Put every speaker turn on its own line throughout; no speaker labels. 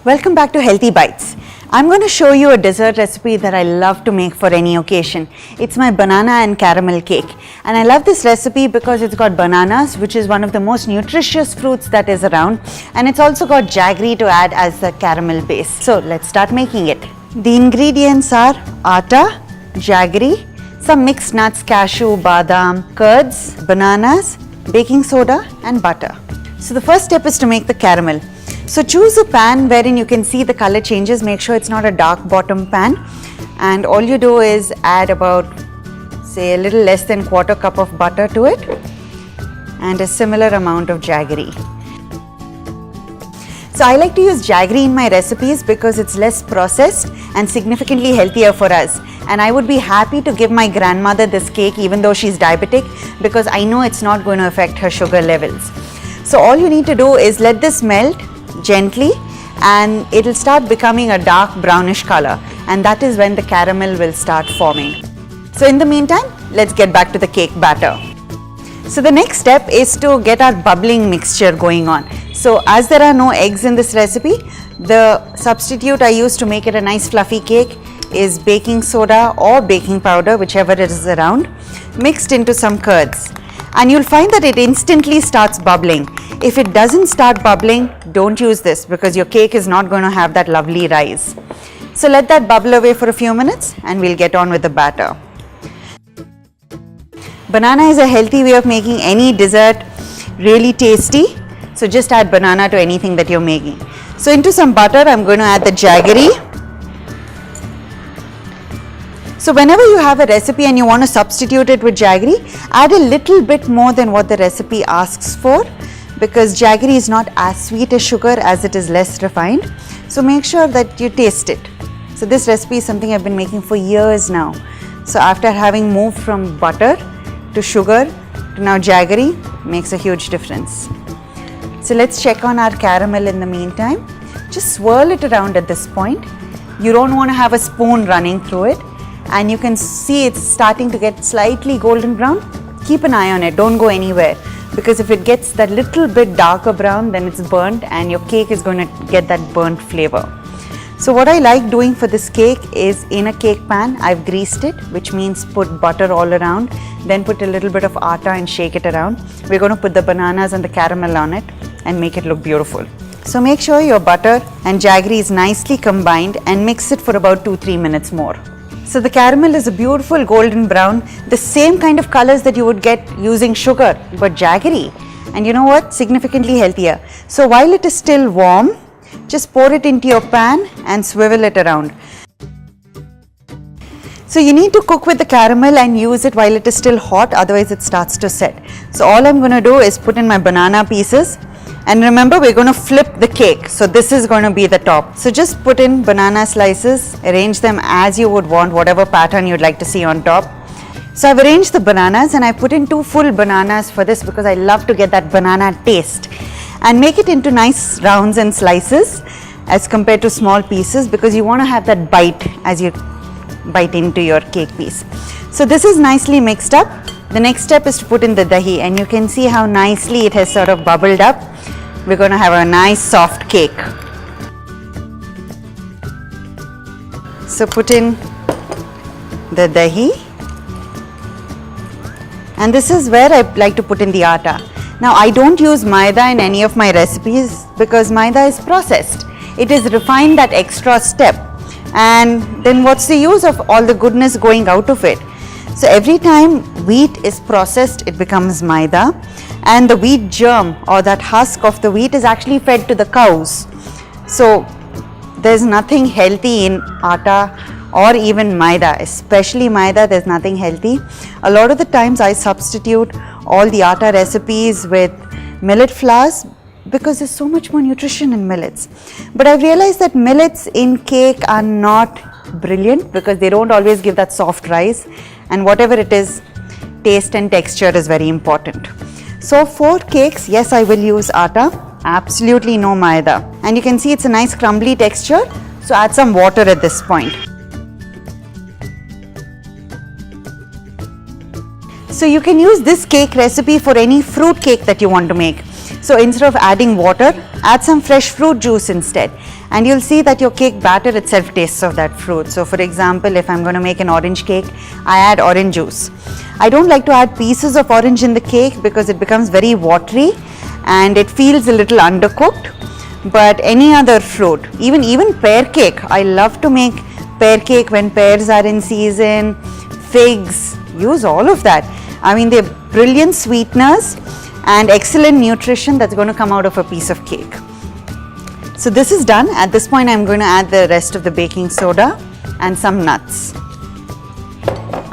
Welcome back to Healthy Bites. I'm going to show you a dessert recipe that I love to make for any occasion. It's my banana and caramel cake. And I love this recipe because it's got bananas, which is one of the most nutritious fruits that is around. And it's also got jaggery to add as the caramel base. So let's start making it. The ingredients are atta, jaggery, some mixed nuts, cashew, badam, curds, bananas, baking soda and butter. So the first step is to make the caramel. So choose a pan wherein you can see the color changes. Make sure it's not a dark bottom pan, and all you do is add about, say, a little less than quarter cup of butter to it and a similar amount of jaggery. So I like to use jaggery in my recipes because it's less processed and significantly healthier for us. And I would be happy to give my grandmother this cake even though she's diabetic, because I know it's not going to affect her sugar levels. So all you need to do is let this melt gently and it'll start becoming a dark brownish color, and that is when the caramel will start forming. So in the meantime, let's get back to the cake batter. So the next step is to get our bubbling mixture going on. So as there are no eggs in this recipe, the substitute I use to make it a nice fluffy cake is baking soda or baking powder, whichever it is around, mixed into some curds. And you'll find that it instantly starts bubbling. If it doesn't start bubbling, don't use this because your cake is not going to have that lovely rise. So let that bubble away for a few minutes and we'll get on with the batter. Banana is a healthy way of making any dessert really tasty. So just add banana to anything that you're making. So into some butter, I'm going to add the jaggery. So whenever you have a recipe and you want to substitute it with jaggery, add a little bit more than what the recipe asks for, because jaggery is not as sweet as sugar as it is less refined. So make sure that you taste it. So this recipe is something I've been making for years now. So after having moved from butter to sugar to now jaggery, makes a huge difference. So let's check on our caramel in the meantime. Just swirl it around at this point. You don't want to have a spoon running through it. And you can see it's starting to get slightly golden brown. Keep an eye on it, don't go anywhere, because if it gets that little bit darker brown, then it's burnt and your cake is going to get that burnt flavor. So what I like doing for this cake is, in a cake pan, I've greased it, which means put butter all around, then put a little bit of atta and shake it around. We're going to put the bananas and the caramel on it and make it look beautiful. So make sure your butter and jaggery is nicely combined and mix it for about 2-3 minutes more. So the caramel is a beautiful golden brown, the same kind of colors that you would get using sugar, but jaggery. And you know what? Significantly healthier. So while it is still warm, just pour it into your pan and swivel it around. So you need to cook with the caramel and use it while it is still hot, otherwise it starts to set. So all I'm going to do is put in my banana pieces. And remember, we're going to flip the cake. So this is going to be the top. So just put in banana slices, arrange them as you would want, whatever pattern you'd like to see on top. So I've arranged the bananas and I put in 2 full bananas for this because I love to get that banana taste. And make it into nice rounds and slices as compared to small pieces, because you want to have that bite as you bite into your cake piece. So this is nicely mixed up. The next step is to put in the dahi, and you can see how nicely it has sort of bubbled up. We're going to have a nice soft cake. So put in the dahi, and this is where I like to put in the atta. Now I don't use maida in any of my recipes because maida is processed. It is refined that extra step, and then what's the use of all the goodness going out of it? So every time wheat is processed, it becomes maida, and the wheat germ or that husk of the wheat is actually fed to the cows. So there's nothing healthy in atta or even maida, especially maida. There's nothing healthy. A lot of the times I substitute all the atta recipes with millet flours because there's so much more nutrition in millets. But I've realized that millets in cake are not brilliant because they don't always give that soft rise, and whatever it is, taste and texture is very important. So for cakes, yes, I will use atta, absolutely no maida. And you can see it's a nice crumbly texture, so add some water at this point. So you can use this cake recipe for any fruit cake that you want to make. So instead of adding water, add some fresh fruit juice instead, and you'll see that your cake batter itself tastes of that fruit. So for example, if I'm going to make an orange cake, I add orange juice. I don't like to add pieces of orange in the cake because it becomes very watery and it feels a little undercooked. But any other fruit, even pear cake, I love to make pear cake when pears are in season, figs, use all of that. I mean, they're brilliant sweeteners and excellent nutrition that's going to come out of a piece of cake. So this is done. At this point, I'm going to add the rest of the baking soda and some nuts.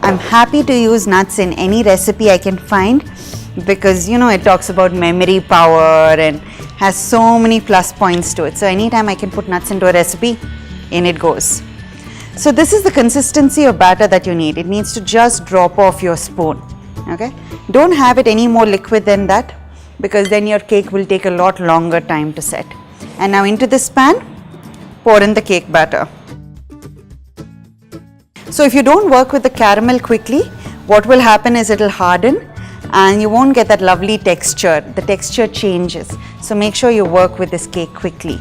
I'm happy to use nuts in any recipe I can find because it talks about memory power and has so many plus points to it. So anytime I can put nuts into a recipe, in it goes. So this is the consistency of batter that you need. It needs to just drop off your spoon. Okay, don't have it any more liquid than that because then your cake will take a lot longer time to set. And now into this pan, pour in the cake batter. So if you don't work with the caramel quickly, what will happen is it will harden and you won't get that lovely texture. The texture changes. So make sure you work with this cake quickly.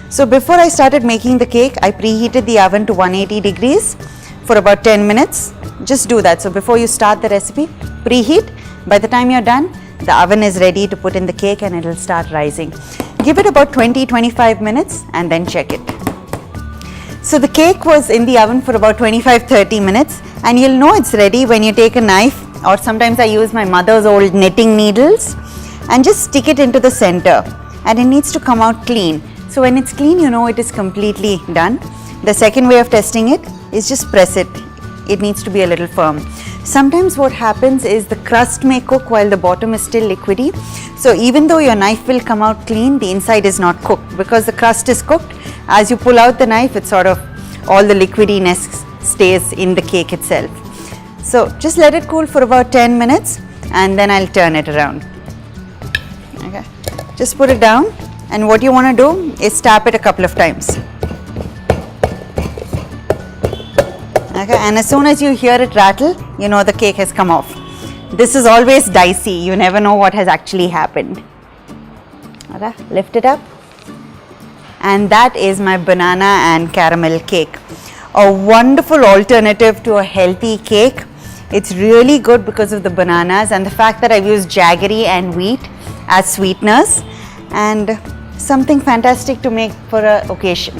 So before I started making the cake, I preheated the oven to 180 degrees for about 10 minutes. Just do that. So before you start the recipe, preheat. By the time you're done, the oven is ready to put in the cake and it will start rising. Give it about 20-25 minutes and then check it. So the cake was in the oven for about 25-30 minutes and you'll know it's ready when you take a knife, or sometimes I use my mother's old knitting needles, and just stick it into the center, and it needs to come out clean. So when it's clean, you know it is completely done. The second way of testing it is just press it. It needs to be a little firm. Sometimes what happens is the crust may cook while the bottom is still liquidy. So even though your knife will come out clean, the inside is not cooked because the crust is cooked. As you pull out the knife, it's sort of all the liquidiness stays in the cake itself. So just let it cool for about 10 minutes and then I'll turn it around. Okay, just put it down, and what you want to do is tap it a couple of times. Okay, and as soon as you hear it rattle, you know the cake has come off. This is always dicey. You never know what has actually happened. Okay, lift it up. And that is my banana and caramel cake. A wonderful alternative to a healthy cake. It's really good because of the bananas and the fact that I've used jaggery and wheat as sweeteners, and something fantastic to make for an occasion.